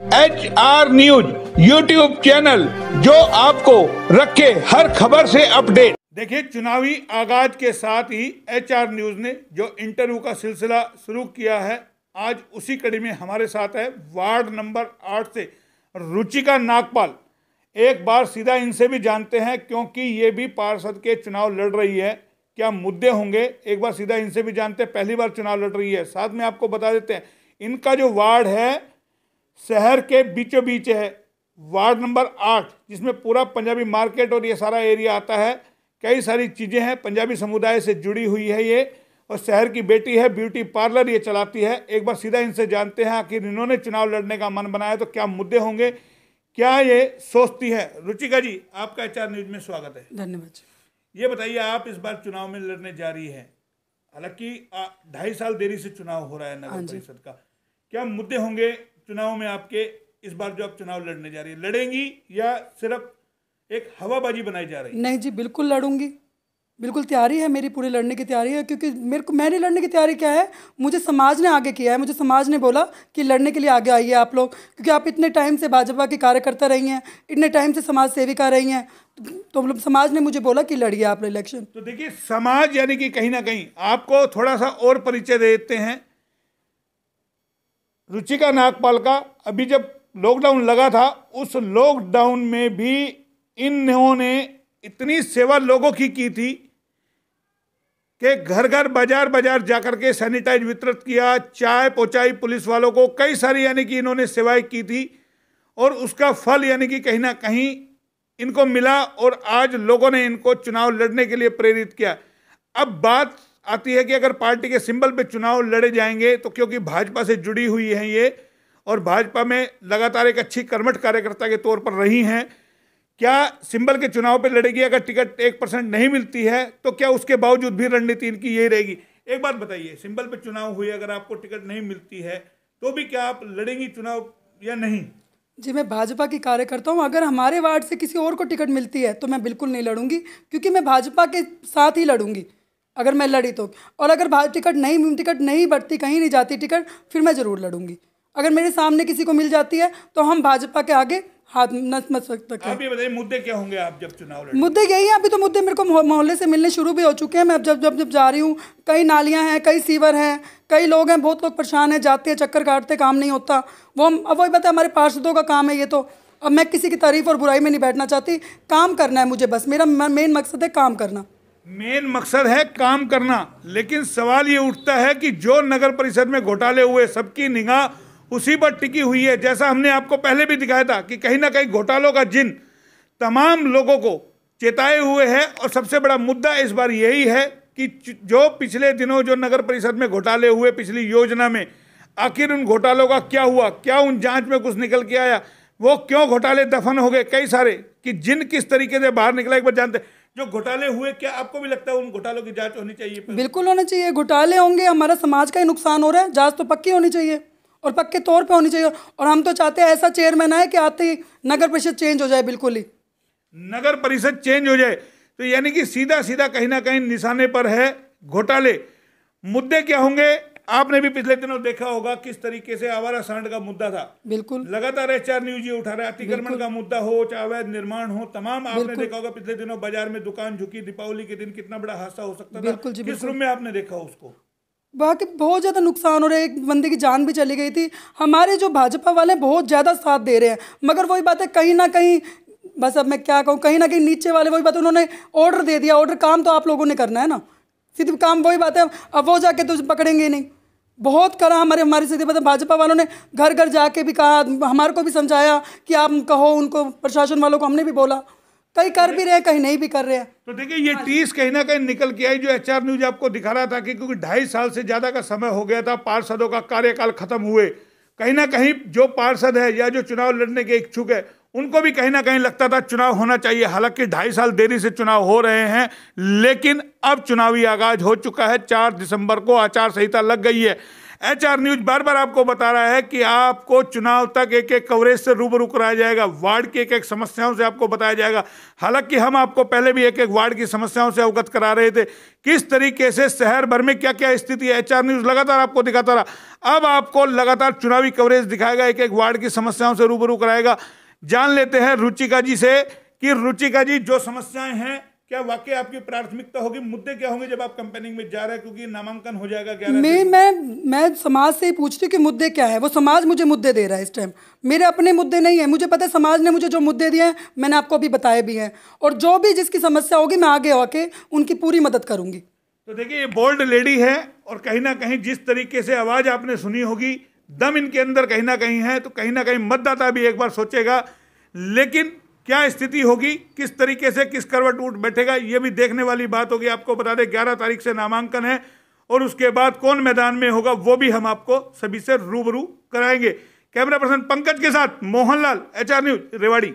HR news YouTube channel जो आपको रखे हर खबर से अपडेट। देखिए, चुनावी आगाज के साथ ही HR न्यूज ने जो इंटरव्यू का सिलसिला शुरू किया है, आज उसी कड़ी में हमारे साथ है वार्ड नंबर 8 से रुचिका नागपाल। एक बार सीधा इनसे भी जानते हैं, क्योंकि ये भी पार्षद के चुनाव लड़ रही है, क्या मुद्दे होंगे। एक बार सीधा इनसे भी जानते हैं, पहली बार चुनाव लड़ रही है। साथ में आपको बता देते हैं, इनका जो वार्ड है शहर के बीचों बीच है, वार्ड नंबर 8, जिसमें पूरा पंजाबी मार्केट और ये सारा एरिया आता है। कई सारी चीज़ें हैं, पंजाबी समुदाय से जुड़ी हुई है ये, और शहर की बेटी है, ब्यूटी पार्लर ये चलाती है। एक बार सीधा इनसे जानते हैं, आखिर इन्होंने चुनाव लड़ने का मन बनाया तो क्या मुद्दे होंगे, क्या ये सोचती है। रुचिका जी, आपका HR न्यूज में स्वागत है। धन्यवाद। ये बताइए, आप इस बार चुनाव में लड़ने जा रही है, हालांकि 2.5 साल देरी से चुनाव हो रहा है नगर परिषद का, क्या मुद्दे होंगे चुनाव में आपके इस बार जो आप चुनाव लड़ने जा रही है? लड़ेंगी या सिर्फ एक हवाबाजी बनाई जा रही है? नहीं जी, बिल्कुल लड़ूंगी, बिल्कुल तैयारी है मेरी, पूरी लड़ने की तैयारी है। क्योंकि मेरी लड़ने की तैयारी क्या है, मुझे समाज ने आगे किया है। मुझे समाज ने बोला कि लड़ने के लिए आगे आइए आप लोग, क्योंकि आप इतने टाइम से भाजपा की कार्यकर्ता रही हैं, इतने टाइम से समाज सेविका रही हैं, तो समाज ने मुझे बोला कि लड़िए आप इलेक्शन। तो देखिए, समाज यानी कि कहीं ना कहीं आपको थोड़ा सा और परिचय देते हैं रुचिका नागपाल का। अभी जब लॉकडाउन लगा था, उस लॉकडाउन में भी इन्होंने इतनी सेवा लोगों की थी कि घर घर बाजार बाजार जाकर के सैनिटाइज वितरित किया, चाय पहुंचाई पुलिस वालों को, कई सारी यानी कि इन्होंने सेवाएं की थी, और उसका फल यानी कि कहीं ना कहीं इनको मिला, और आज लोगों ने इनको चुनाव लड़ने के लिए प्रेरित किया। अब बात आती है कि अगर पार्टी के सिंबल पे चुनाव लड़े जाएंगे तो, क्योंकि भाजपा से जुड़ी हुई हैं ये, और भाजपा में लगातार एक अच्छी कर्मठ कार्यकर्ता के तौर पर रही हैं, क्या सिंबल के चुनाव पे लड़ेगी? अगर टिकट 1% नहीं मिलती है तो क्या उसके बावजूद भी रणनीति इनकी यही रहेगी? एक बात बताइए, सिंबल पे चुनाव हुए, अगर आपको टिकट नहीं मिलती है तो भी क्या आप लड़ेंगी चुनाव या नहीं? जी, मैं भाजपा की कार्यकर्ता हूँ। अगर हमारे वार्ड से किसी और को टिकट मिलती है तो मैं बिल्कुल नहीं लड़ूंगी, क्योंकि मैं भाजपा के साथ ही लड़ूंगी अगर मैं लड़ी तो। और अगर टिकट नहीं बढ़ती, कहीं नहीं जाती टिकट, फिर मैं ज़रूर लड़ूंगी। अगर मेरे सामने किसी को मिल जाती है तो हम भाजपा के आगे हाथ न मत सकते। आप ये बताइए, मुद्दे क्या होंगे आप जब चुनाव लड़ेंगे? मुद्दे यही हैं, अभी तो मुद्दे मेरे को मोहल्ले से मिलने शुरू भी हो चुके हैं। मैं अब जब जा रही हूँ, कई नालियाँ हैं, कई सीवर हैं, कई लोग हैं, बहुत लोग परेशान हैं, जाते हैं चक्कर काटते, काम नहीं होता। अब वही बात है, हमारे पार्षदों का काम है ये। तो अब मैं किसी की तारीफ और बुराई में नहीं बैठना चाहती, काम करना है मुझे, बस मेरा मेन मकसद है काम करना। मेन मकसद है काम करना। लेकिन सवाल ये उठता है कि जो नगर परिषद में घोटाले हुए, सबकी निगाह उसी पर टिकी हुई है। जैसा हमने आपको पहले भी दिखाया था कि कहीं ना कहीं घोटालों का जिन तमाम लोगों को चेताए हुए है, और सबसे बड़ा मुद्दा इस बार यही है कि जो पिछले दिनों जो नगर परिषद में घोटाले हुए पिछली योजना में, आखिर उन घोटालों का क्या हुआ? क्या उन जांच में कुछ निकल के आया? वो क्यों घोटाले दफन हो गए कई सारे, कि जिन किस तरीके से बाहर निकला? एक बार जानते हैं, जो घोटाले हुए, क्या आपको भी लगता है उन घोटालों की जांच होनी चाहिए? बिल्कुल होना चाहिए। घोटाले होंगे, हमारा समाज का ही नुकसान हो रहा है, जांच तो पक्की होनी चाहिए और पक्के तौर पे होनी चाहिए। और हम तो चाहते हैं ऐसा चेयरमैन आए कि आते ही नगर परिषद चेंज हो जाए, बिल्कुल ही नगर परिषद चेंज हो जाए। तो यानी कि सीधा सीधा कहीं ना कहीं निशाने पर है घोटाले। मुद्दे क्या होंगे? आपने भी पिछले दिनों देखा होगा किस तरीके से आवारा सांड का मुद्दा था। बिल्कुल, लगातार HR न्यूज ये उठा रहा है। अतिक्रमण का मुद्दा हो, चाहे अवैध निर्माण हो, तमाम आपने देखा होगा पिछले दिनों बाजार में दुकान झुकी, दीपावली के दिन कितना बड़ा हादसा हो सकता था। किस रूम में आपने देखा उसको? बाकी बहुत ज़्यादा नुकसान हो रहा है, एक बंदे की जान भी चली गई थी। हमारे जो भाजपा वाले बहुत ज़्यादा साथ दे रहे हैं, मगर वही बात है, कहीं ना कहीं, बस अब मैं क्या कहूँ, कहीं ना कहीं नीचे वाले वही बात है, उन्होंने ऑर्डर दे दिया। ऑर्डर, काम तो आप लोगों ने करना है ना, सीधी काम वही बात है। अब वो जाके तो पकड़ेंगे नहीं। बहुत करा हमारी सीधी बात है, भाजपा वालों ने घर घर जाके भी कहा, हमारे को भी समझाया कि आप कहो उनको, प्रशासन वालों को हमने भी बोला, कहीं कर भी रहे हैं, कहीं नहीं भी कर रहे हैं। तो देखिए, ये टीस कहीं ना कहीं निकल के आई जो HR न्यूज आपको दिखा रहा था कि क्योंकि 2.5 साल से ज्यादा का समय हो गया था, पार्षदों का कार्यकाल खत्म हुए। कहीं ना कहीं जो पार्षद है या जो चुनाव लड़ने के इच्छुक है, उनको भी कहीं ना कहीं लगता था चुनाव होना चाहिए। हालांकि 2.5 साल देरी से चुनाव हो रहे हैं, लेकिन अब चुनावी आगाज हो चुका है। 4 दिसंबर को आचार संहिता लग गई है। एचआर न्यूज बार बार आपको बता रहा है कि आपको चुनाव तक एक एक कवरेज से रूबरू कराया जाएगा, वार्ड की एक एक समस्याओं से आपको बताया जाएगा। हालांकि हम आपको पहले भी एक एक वार्ड की समस्याओं से अवगत करा रहे थे, किस तरीके से शहर भर में क्या क्या स्थिति है। एचआर न्यूज लगातार आपको दिखाता रहा, अब आपको लगातार चुनावी कवरेज दिखाएगा, एक एक वार्ड की समस्याओं से रूबरू कराएगा। जान लेते हैं रुचिका जी से कि रुचिका जी, जो समस्याएं हैं क्या वाकई आपकी प्राथमिकता होगी, मुद्दे क्या होंगे जब आप कैंपेनिंग में जा रहे हैं, क्योंकि नामांकन हो जाएगा 11 मैं समाज से ही पूछती हूँ कि मुद्दे क्या है। वो समाज मुझे मुद्दे दे रहा है इस टाइम, मेरे अपने मुद्दे नहीं है। मुझे पता है समाज ने मुझे जो मुद्दे दिए हैं मैंने आपको अभी बताए भी हैं, और जो भी जिसकी समस्या होगी मैं आगे आके उनकी पूरी मदद करूंगी। तो देखिए, ये बोल्ड लेडी है और कहीं ना कहीं जिस तरीके से आवाज आपने सुनी होगी, दम इनके अंदर कहीं ना कहीं है। तो कहीं ना कहीं मतदाता भी एक बार सोचेगा, लेकिन क्या स्थिति होगी, किस तरीके से किस करवट उठ बैठेगा, ये भी देखने वाली बात होगी। आपको बता दें 11 तारीख से नामांकन है और उसके बाद कौन मैदान में होगा वो भी हम आपको सभी से रूबरू कराएंगे। कैमरा पर्सन पंकज के साथ मोहनलाल, एचआर न्यूज, रेवाड़ी।